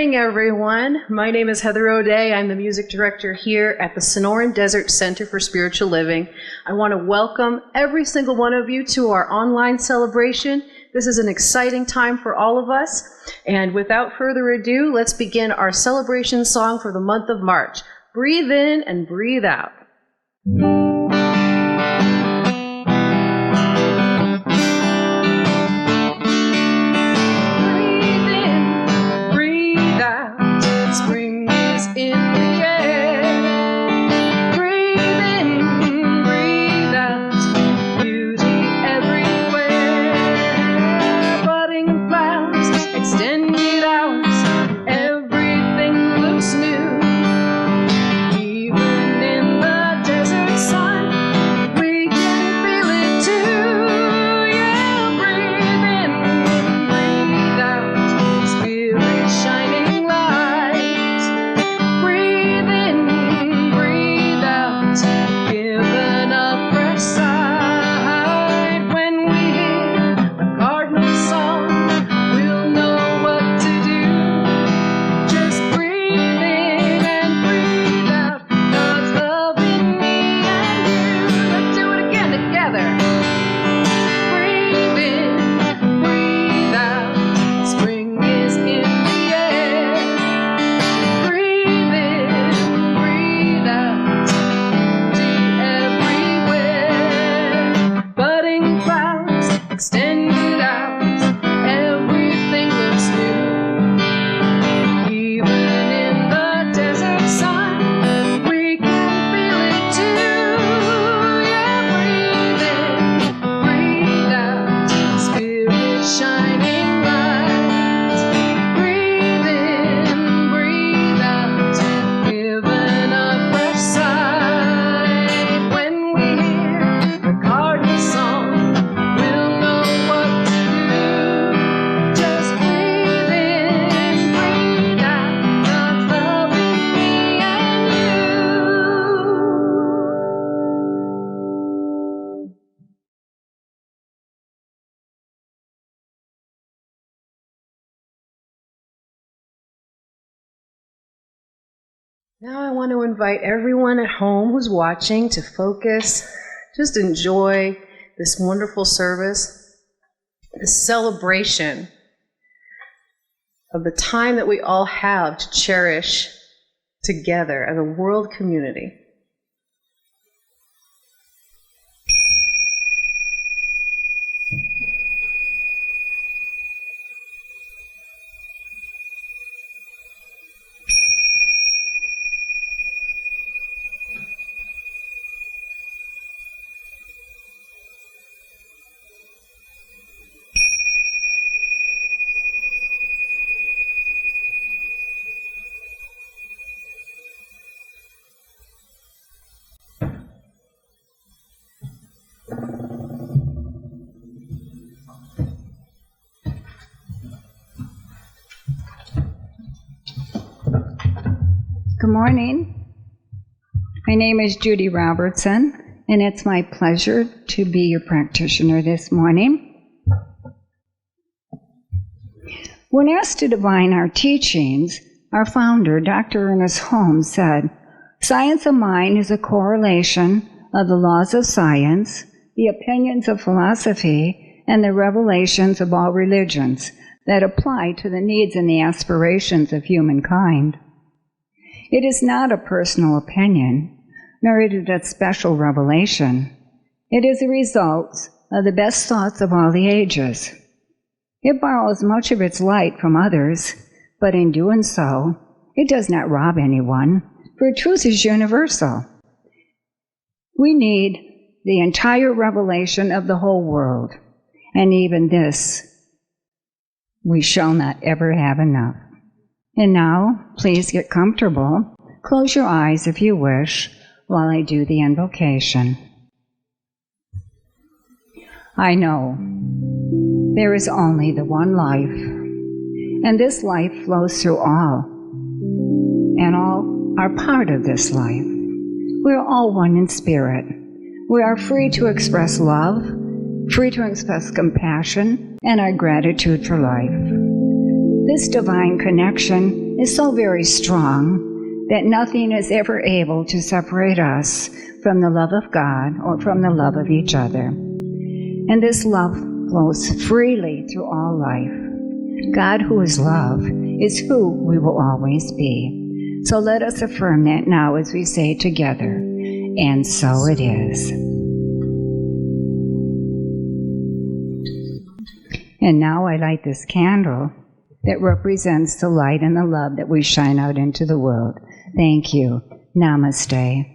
morning, everyone. My name is Heather O'Day. I'm the music director here at the Sonoran Desert Center for Spiritual Living. I want to welcome every single one of you to our online celebration. This is an exciting time for all of us. And without further ado, let's begin our celebration song for the month of March. Breathe in and breathe out. Now I want to invite everyone at home who's watching to focus, just enjoy this wonderful service, this celebration of the time that we all have to cherish together as a world community. Good morning. My name is Judy Robertson, and it's my pleasure to be your practitioner this morning. When asked to divine our teachings, our founder, Dr. Ernest Holmes, said, "Science of mind is a correlation of the laws of science, the opinions of philosophy, and the revelations of all religions that apply to the needs and the aspirations of humankind. It is not a personal opinion, nor is it a special revelation. It is a result of the best thoughts of all the ages. It borrows much of its light from others, but in doing so, it does not rob anyone, for truth is universal. We need the entire revelation of the whole world, and even this, we shall not ever have enough." And now, please get comfortable. Close your eyes if you wish while I do the invocation. I know there is only the one life, and this life flows through all, and all are part of this life. We are all one in spirit. We are free to express love, free to express compassion, and our gratitude for life. This divine connection is so very strong that nothing is ever able to separate us from the love of God or from the love of each other. And this love flows freely through all life. God, who is love, is who we will always be. So let us affirm that now as we say together, and so it is. And now I light this candle that represents the light and the love that we shine out into the world. Thank you. Namaste.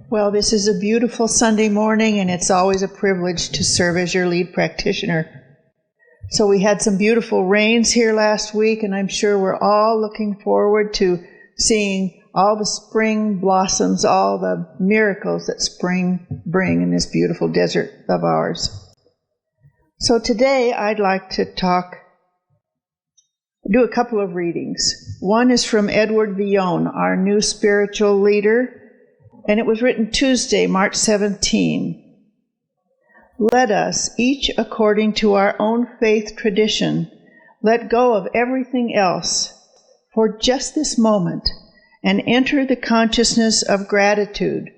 Well, this is a beautiful Sunday morning, and it's always a privilege to serve as your lead practitioner. So we had some beautiful rains here last week, and I'm sure we're all looking forward to seeing all the spring blossoms, all the miracles that spring bring in this beautiful desert of ours. So today I'd like to do a couple of readings. One is from Edward Villon, our new spiritual leader, and it was written Tuesday, March 17. Let us, each according to our own faith tradition, let go of everything else for just this moment and enter the consciousness of gratitude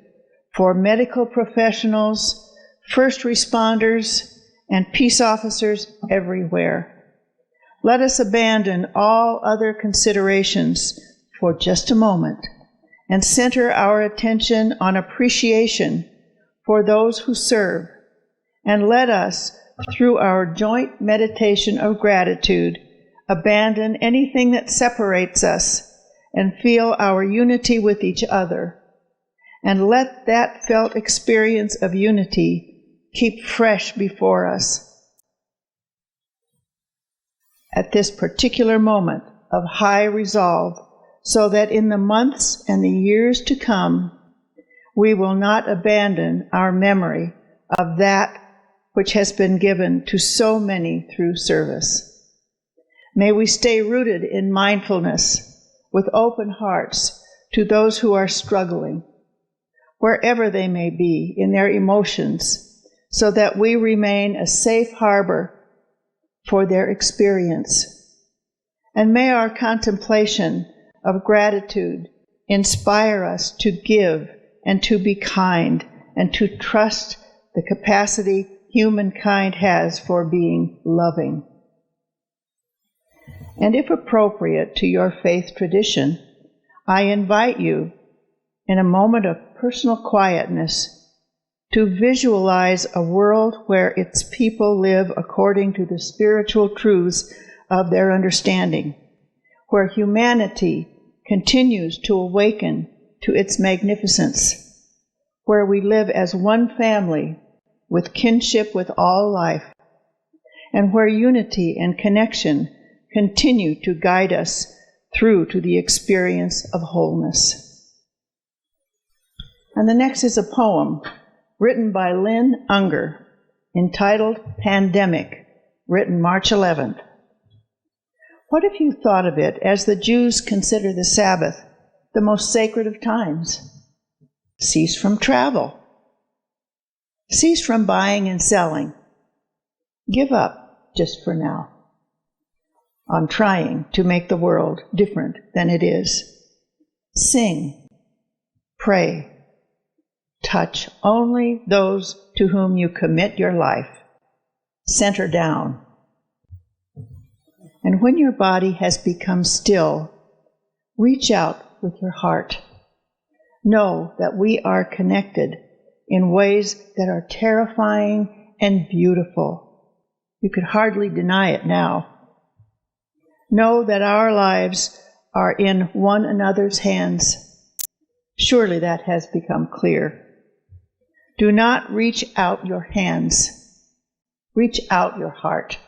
for medical professionals, first responders, and peace officers everywhere. Let us abandon all other considerations for just a moment and center our attention on appreciation for those who serve, and let us, through our joint meditation of gratitude, abandon anything that separates us and feel our unity with each other, and let that felt experience of unity keep fresh before us at this particular moment of high resolve, so that in the months and the years to come, we will not abandon our memory of that which has been given to so many through service. May we stay rooted in mindfulness with open hearts to those who are struggling, wherever they may be in their emotions, so that we remain a safe harbor for their experience. And may our contemplation of gratitude inspire us to give and to be kind and to trust the capacity humankind has for being loving. And if appropriate to your faith tradition, I invite you, in a moment of personal quietness, to visualize a world where its people live according to the spiritual truths of their understanding, where humanity continues to awaken to its magnificence, where we live as one family with kinship with all life, and where unity and connection continue to guide us through to the experience of wholeness. And the next is a poem written by Lynn Unger, entitled Pandemic, written March 11th. What if you thought of it as the Jews consider the Sabbath the most sacred of times? Cease from travel. Cease from buying and selling. Give up, just for now, on trying to make the world different than it is. Sing, pray, touch only those to whom you commit your life. Center down. And when your body has become still, reach out with your heart. Know that we are connected in ways that are terrifying and beautiful. You could hardly deny it now. Know that our lives are in one another's hands. Surely that has become clear. Do not reach out your hands. Reach out your heart.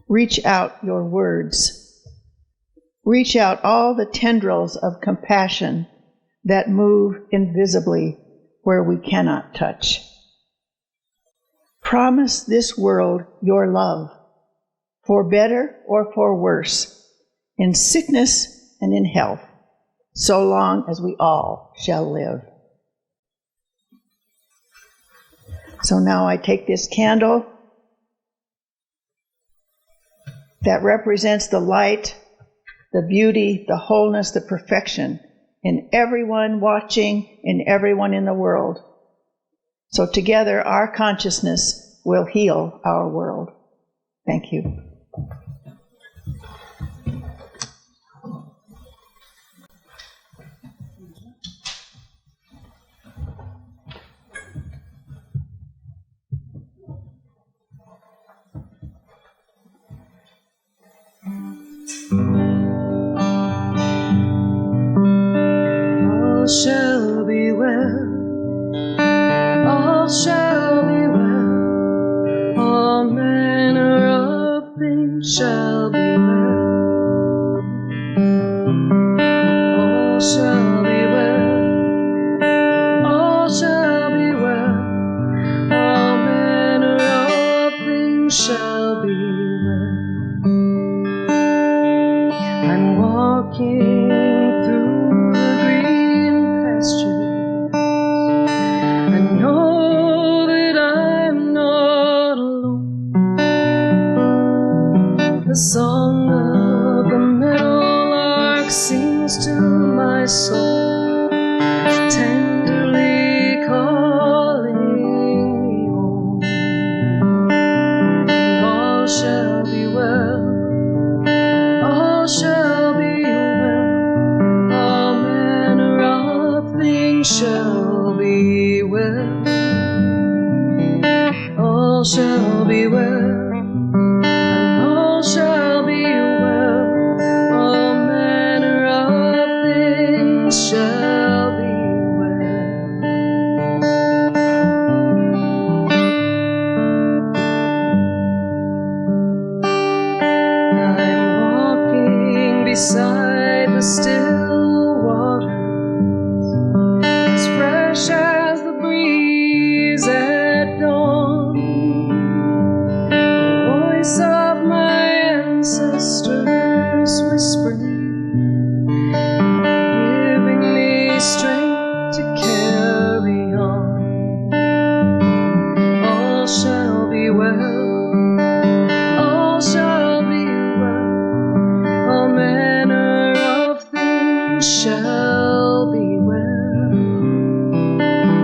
Reach out your words. Reach out all the tendrils of compassion that move invisibly where we cannot touch. Promise this world your love, for better or for worse, in sickness and in health, so long as we all shall live. So now I take this candle that represents the light, the beauty, the wholeness, the perfection in everyone watching, in everyone in the world. So together our consciousness will heal our world. Thank you. All shall be well, all shall be well, all manner of things shall be well. All shall be well, all shall be well, all manner of things shall be well. I'm walking through the green pastures. I know that I'm not alone. The song of the meadowlark sings to my soul, tenderly calling me home. And all shall be well, all shall be well, all manner of things shall be well. All shall be well, and all shall be well, all manner of things shall be well. I'm walking beside the still waters, as fresh as the breeze at dawn. The voice of my ancestors whispering, giving me strength to carry on. All shall be well, all shall be well, all manner of things shall be well,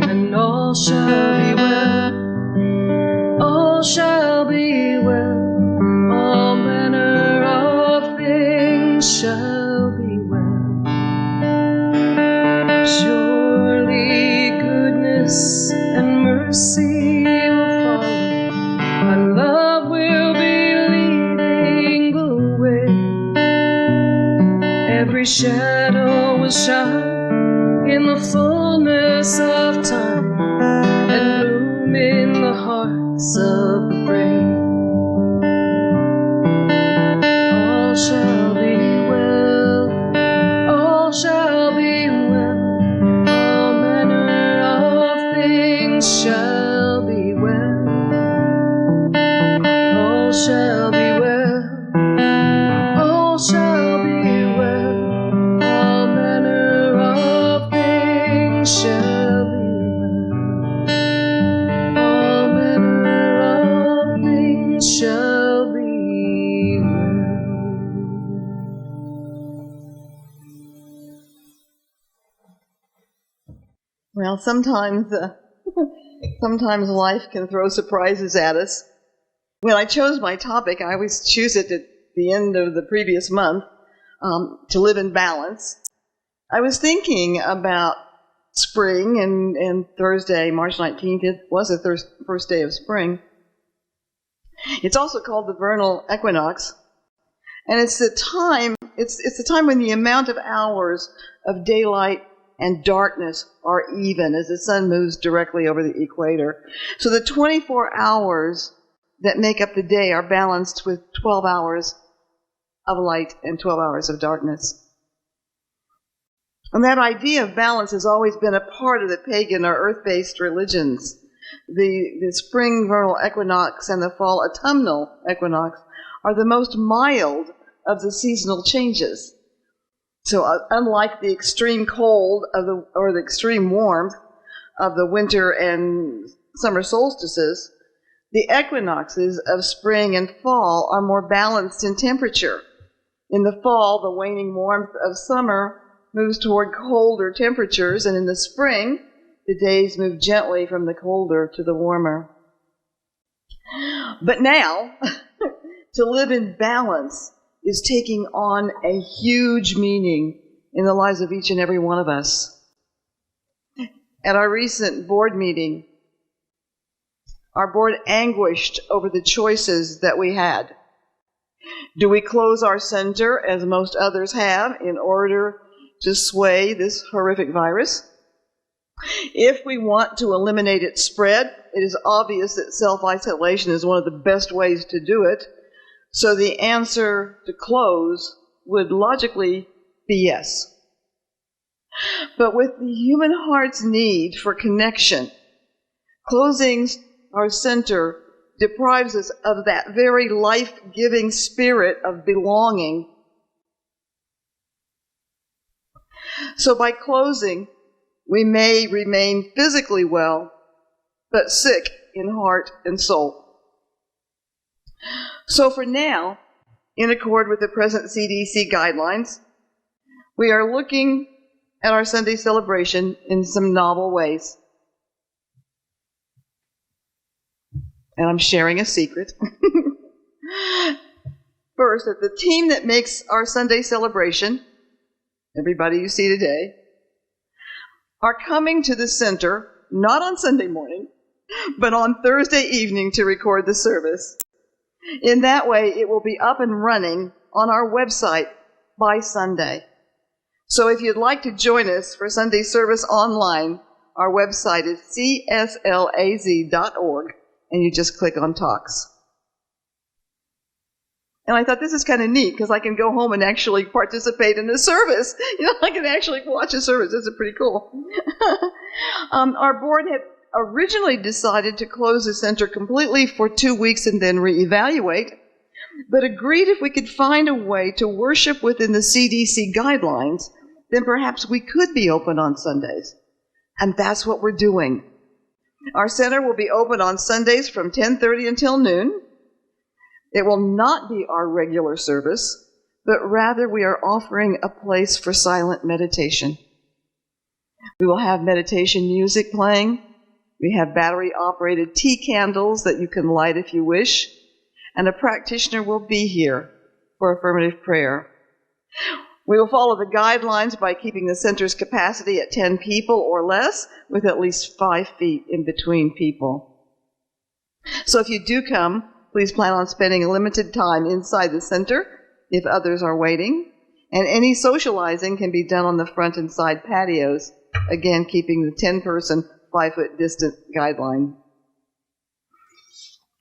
and all shall be well, all shall be well, all manner of things shall be well. Surely goodness and mercy will follow, and love will be leading the way. Every shadow will shine in the fullness of time, and bloom in the hearts of the brave. All shall be well, all shall be well, all manner Well, sometimes life can throw surprises at us. When I chose my topic, I always choose it at the end of the previous month, to live in balance. I was thinking about spring, and Thursday, March 19th, it was the first day of spring. It's also called the Vernal Equinox, and it's the time when the amount of hours of daylight and darkness are even as the sun moves directly over the equator. So the 24 hours that make up the day are balanced with 12 hours of light and 12 hours of darkness. And that idea of balance has always been a part of the pagan or earth-based religions. The spring vernal equinox and the fall autumnal equinox are the most mild of the seasonal changes. So unlike the extreme cold or the extreme warmth of the winter and summer solstices, the equinoxes of spring and fall are more balanced in temperature. In the fall, the waning warmth of summer moves toward colder temperatures, and in the spring, the days move gently from the colder to the warmer. But now, to live in balance is taking on a huge meaning in the lives of each and every one of us. At our recent board meeting, our board anguished over the choices that we had. Do we close our center, as most others have, in order to sway this horrific virus? If we want to eliminate its spread, it is obvious that self-isolation is one of the best ways to do it. So the answer to close would logically be yes. But with the human heart's need for connection, closing our center deprives us of that very life-giving spirit of belonging. So by closing, we may remain physically well, but sick in heart and soul. So for now, in accord with the present CDC guidelines, we are looking at our Sunday celebration in some novel ways. And I'm sharing a secret. First, that the team that makes our Sunday celebration, everybody you see today, are coming to the center, not on Sunday morning, but on Thursday evening to record the service. In that way, it will be up and running on our website by Sunday. So if you'd like to join us for Sunday service online, our website is cslaz.org, and you just click on Talks. And I thought this is kind of neat because I can go home and actually participate in the service. I can actually watch a service. This is pretty cool. Our board had originally decided to close the center completely for 2 weeks and then reevaluate, but agreed if we could find a way to worship within the CDC guidelines, then perhaps we could be open on Sundays. And that's what we're doing. Our center will be open on Sundays from 10:30 until noon. It will not be our regular service, but rather we are offering a place for silent meditation. We will have meditation music playing. We have battery-operated tea candles that you can light if you wish, and a practitioner will be here for affirmative prayer. We will follow the guidelines by keeping the center's capacity at 10 people or less, with at least 5 feet in between people. So if you do come, please plan on spending a limited time inside the center if others are waiting, and any socializing can be done on the front and side patios, again keeping the 10-person, 5-foot distance guideline.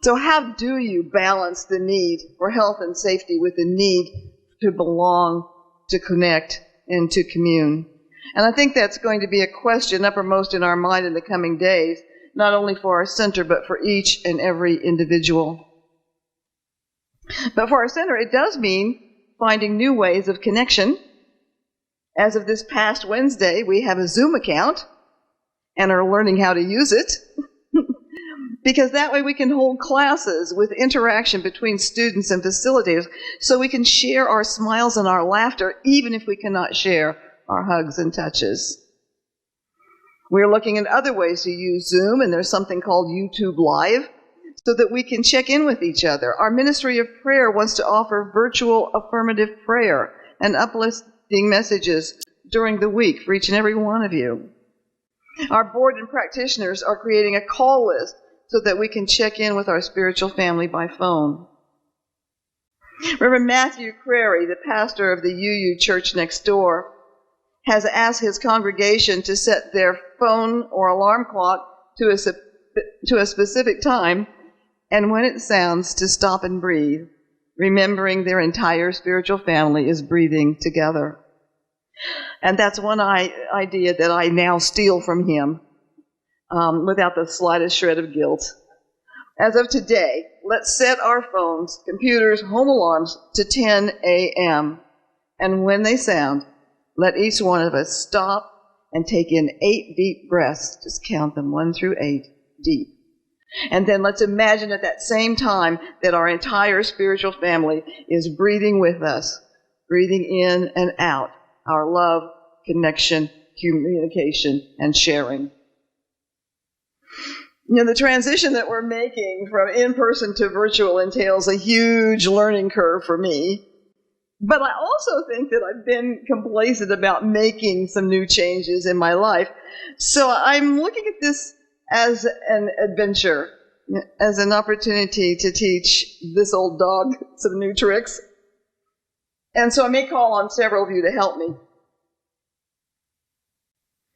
So how do you balance the need for health and safety with the need to belong, to connect, and to commune? And I think that's going to be a question uppermost in our mind in the coming days, not only for our center, but for each and every individual. But for our center, it does mean finding new ways of connection. As of this past Wednesday, we have a Zoom account and are learning how to use it, because that way we can hold classes with interaction between students and facilitators, so we can share our smiles and our laughter, even if we cannot share our hugs and touches. We're looking at other ways to use Zoom, and there's something called YouTube Live, so that we can check in with each other. Our Ministry of Prayer wants to offer virtual affirmative prayer and uplifting messages during the week for each and every one of you. Our board and practitioners are creating a call list so that we can check in with our spiritual family by phone. Reverend Matthew Crary, the pastor of the UU Church next door, has asked his congregation to set their phone or alarm clock to a specific time, and when it sounds, to stop and breathe, remembering their entire spiritual family is breathing together. And that's one idea that I now steal from him without the slightest shred of guilt. As of today, let's set our phones, computers, home alarms to 10 a.m. And when they sound, let each one of us stop and take in 8 deep breaths. Just count them, 1 through 8, deep. And then let's imagine at that same time that our entire spiritual family is breathing with us, breathing in and out our love, connection, communication, and sharing. You know, the transition that we're making from in-person to virtual entails a huge learning curve for me. But I also think that I've been complacent about making some new changes in my life. So I'm looking at this as an adventure, as an opportunity to teach this old dog some new tricks. And so I may call on several of you to help me.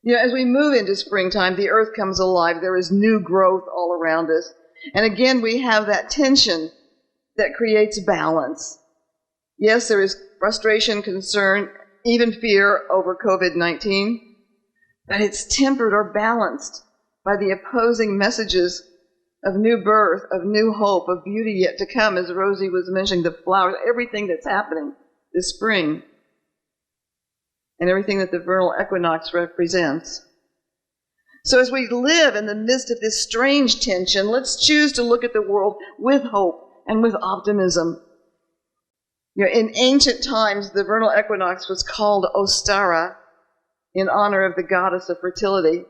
You know, as we move into springtime, the earth comes alive. There is new growth all around us. And again, we have that tension that creates balance. Yes, there is frustration, concern, even fear over COVID-19, but it's tempered or balanced by the opposing messages of new birth, of new hope, of beauty yet to come, as Rosie was mentioning, the flowers, everything that's happening this spring, and everything that the vernal equinox represents. So as we live in the midst of this strange tension, let's choose to look at the world with hope and with optimism. You know, in ancient times, the vernal equinox was called Ostara in honor of the goddess of fertility.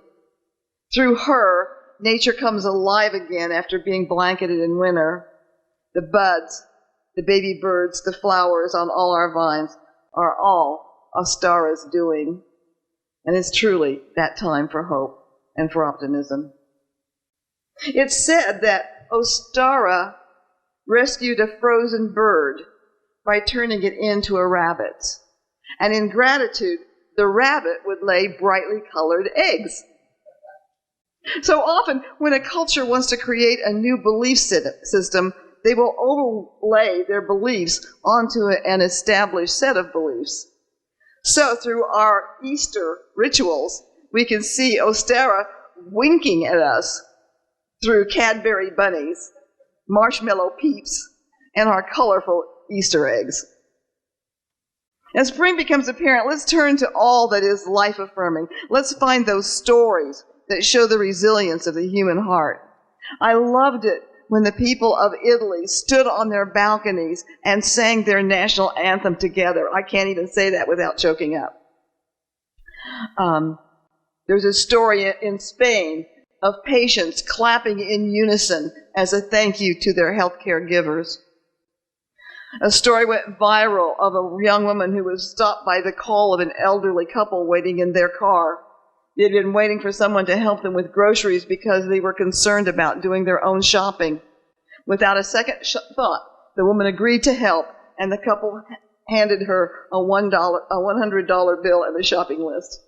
Through her, nature comes alive again after being blanketed in winter. The buds, the baby birds, the flowers on all our vines are all Ostara's doing. And it's truly that time for hope and for optimism. It's said that Ostara rescued a frozen bird by turning it into a rabbit. And in gratitude, the rabbit would lay brightly colored eggs. So often, when a culture wants to create a new belief system, they will overlay their beliefs onto an established set of beliefs. So through our Easter rituals, we can see Ostara winking at us through Cadbury bunnies, marshmallow peeps, and our colorful Easter eggs. As spring becomes apparent, let's turn to all that is life-affirming. Let's find those stories that show the resilience of the human heart. I loved it when the people of Italy stood on their balconies and sang their national anthem together. I can't even say that without choking up. There's a story in Spain of patients clapping in unison as a thank you to their healthcare givers. A story went viral of a young woman who was stopped by the call of an elderly couple waiting in their car. They had been waiting for someone to help them with groceries because they were concerned about doing their own shopping. Without a second thought, the woman agreed to help, and the couple handed her a $100 bill and a shopping list.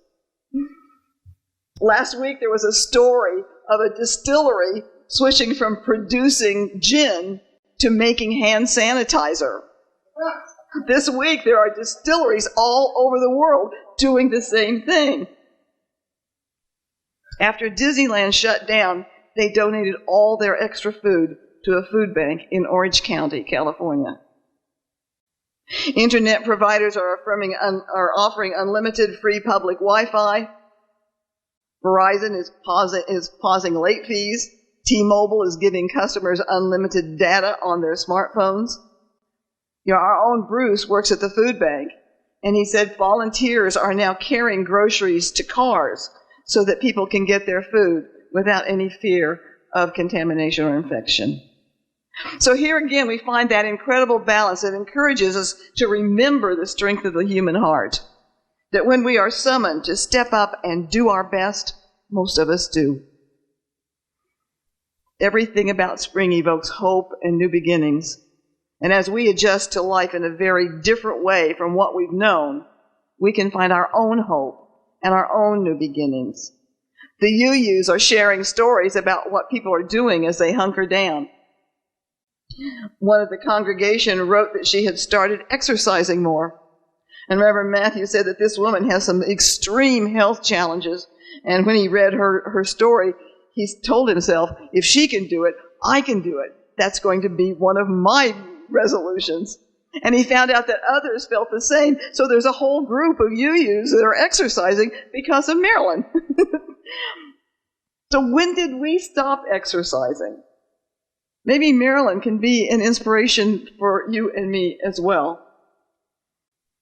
Last week, there was a story of a distillery switching from producing gin to making hand sanitizer. This week, there are distilleries all over the world doing the same thing. After Disneyland shut down, they donated all their extra food to a food bank in Orange County, California. Internet providers are offering unlimited free public Wi-Fi. Verizon is pausing late fees. T-Mobile is giving customers unlimited data on their smartphones. You know, our own Bruce works at the food bank, and he said volunteers are now carrying groceries to cars so that people can get their food without any fear of contamination or infection. So here again, we find that incredible balance that encourages us to remember the strength of the human heart. That when we are summoned to step up and do our best, most of us do. Everything about spring evokes hope and new beginnings. And as we adjust to life in a very different way from what we've known, we can find our own hope and our own new beginnings. The UUs are sharing stories about what people are doing as they hunker down. One of the congregation wrote that she had started exercising more. And Reverend Matthew said that this woman has some extreme health challenges. And when he read her story, he told himself, if she can do it, I can do it. That's going to be one of my resolutions. And he found out that others felt the same. So there's a whole group of UUs that are exercising because of Marilyn. So when did we stop exercising? Maybe Marilyn can be an inspiration for you and me as well.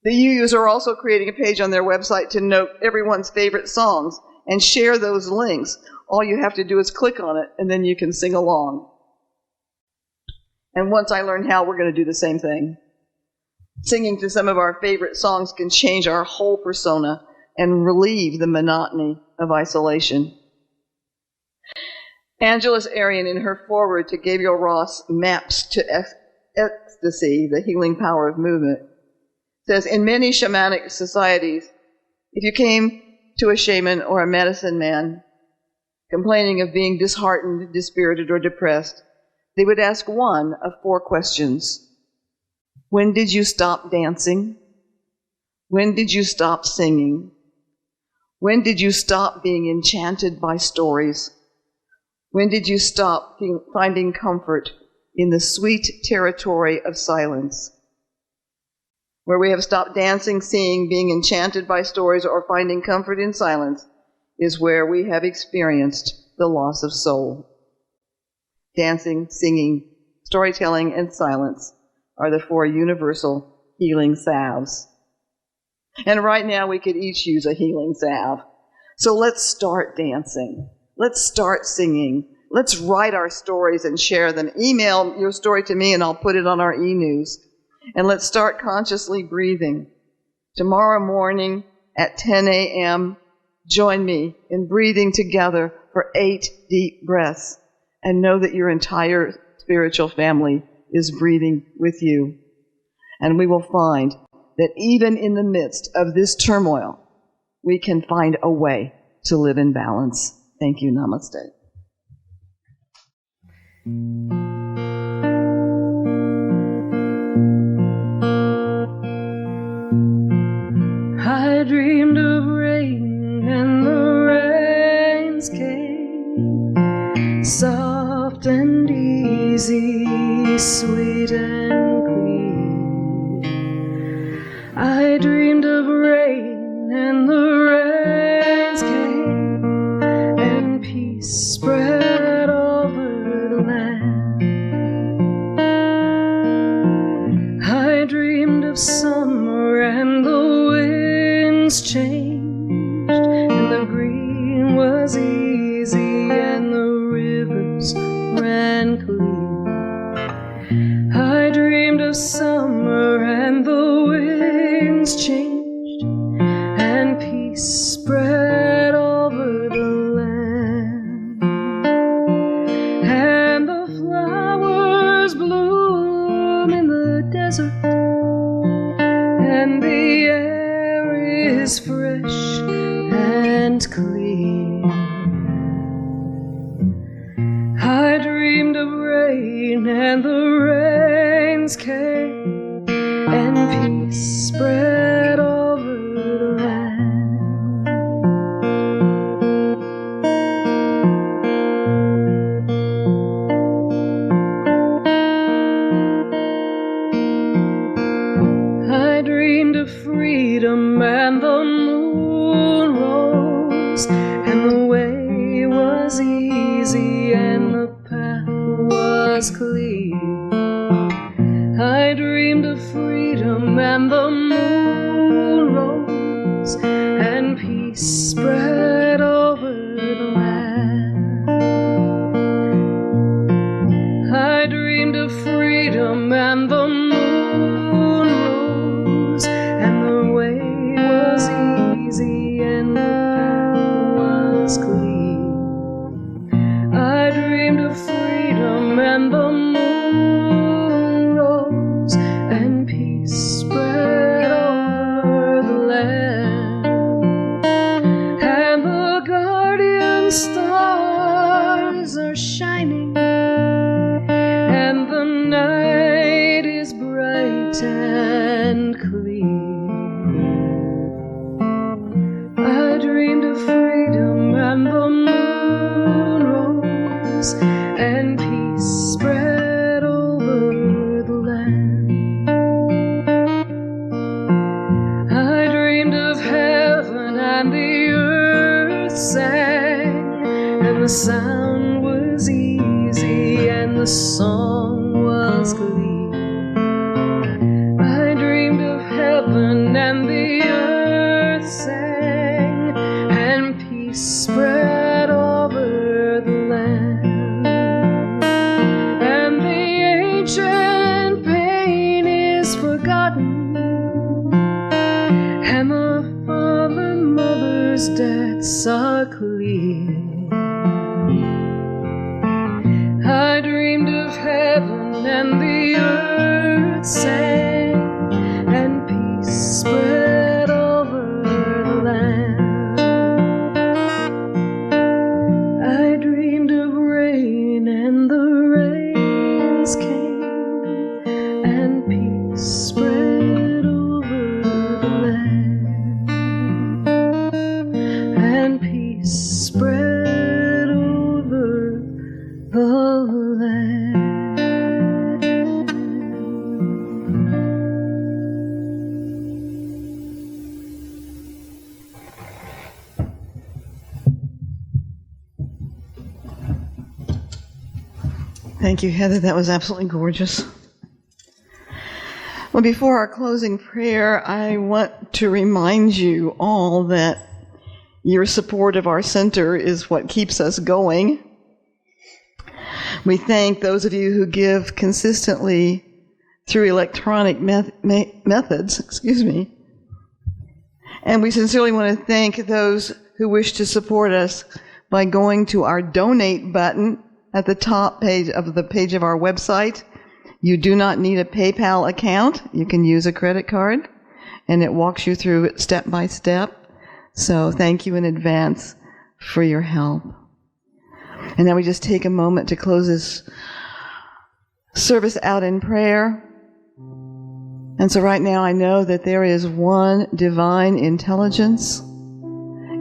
The UUs are also creating a page on their website to note everyone's favorite songs and share those links. All you have to do is click on it, and then you can sing along. And once I learn how, we're going to do the same thing. Singing to some of our favorite songs can change our whole persona and relieve the monotony of isolation. Angeles Arian, in her foreword to Gabriel Ross' Maps to Ecstasy, the Healing Power of Movement, says, in many shamanic societies, if you came to a shaman or a medicine man complaining of being disheartened, dispirited, or depressed, they would ask one of 4 questions. When did you stop dancing? When did you stop singing? When did you stop being enchanted by stories? When did you stop finding comfort in the sweet territory of silence? Where we have stopped dancing, singing, being enchanted by stories, or finding comfort in silence is where we have experienced the loss of soul. Dancing, singing, storytelling, and silence are the 4 universal healing salves. And right now we could each use a healing salve. So let's start dancing. Let's start singing. Let's write our stories and share them. Email your story to me and I'll put it on our e-news. And let's start consciously breathing. Tomorrow morning at 10 a.m., join me in breathing together for 8 deep breaths and know that your entire spiritual family is breathing with you. And we will find that even in the midst of this turmoil, we can find a way to live in balance. Thank you. Namaste. I dreamed of rain and the rains came, soft and easy, sweet and clean. I dreamed of rain and the rains came, and peace spread over the land. I dreamed of summer and the winds changed, and the green was easy and the rivers ran clean. I dreamed of summer and the winds changed, and peace spread over the land. And the flowers bloom in the desert, and the air is fresh and clean. I dreamed of rain and the rains came, and peace spread over the land. I dreamed of freedom and the moon rose, and the way was easy and the path was clean. I dreamed of freedom and the moon rose, and peace spread over and clear. I dreamed of freedom and the moon rose and peace spread over the land. I dreamed of heaven and the earth sang, and the sound was easy and the song was glee. I dreamed of heaven and the earth sang, and peace spread over the land. And the ancient pain is forgotten, and the father and mother's debts are clear. I dreamed of heaven and the earth sang, and peace spread over the land. I dreamed of rain and the rains came, and peace spread over the land. And peace spread over the land. Thank you, Heather. That was absolutely gorgeous. Well, before our closing prayer, I want to remind you all that your support of our center is what keeps us going. We thank those of you who give consistently through electronic methods, and we sincerely want to thank those who wish to support us by going to our donate button at the top page of our website. You do not need a PayPal account. You can use a credit card, and it walks you through it step by step. So thank you in advance for your help. And now we just take a moment to close this service out in prayer. And so right now I know that there is one divine intelligence.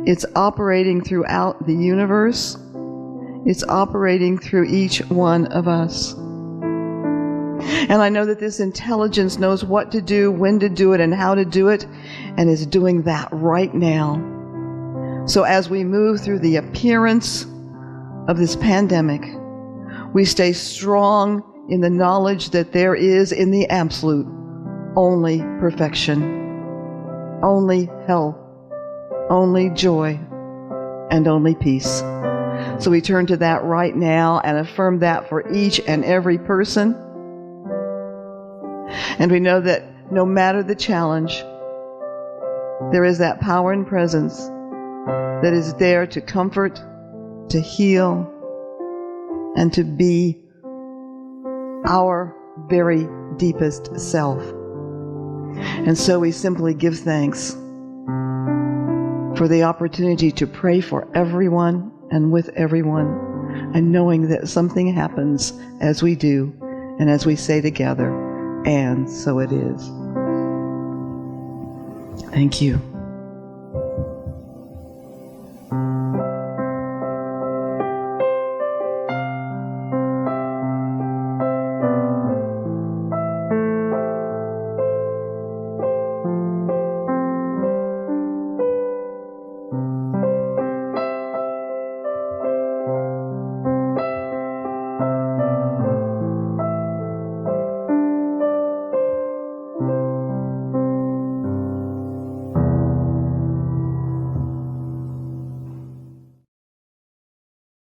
It's operating throughout the universe. It's operating through each one of us. And I know that this intelligence knows what to do, when to do it, and how to do it, and is doing that right now. So as we move through the appearance of this pandemic, we stay strong in the knowledge that there is in the absolute only perfection, only health, only joy, and only peace. So we turn to that right now and affirm that for each and every person. And we know that no matter the challenge, there is that power and presence that is there to comfort, to heal, and to be our very deepest self. And so we simply give thanks for the opportunity to pray for everyone and with everyone, and knowing that something happens as we do and as we say together, and so it is. Thank you.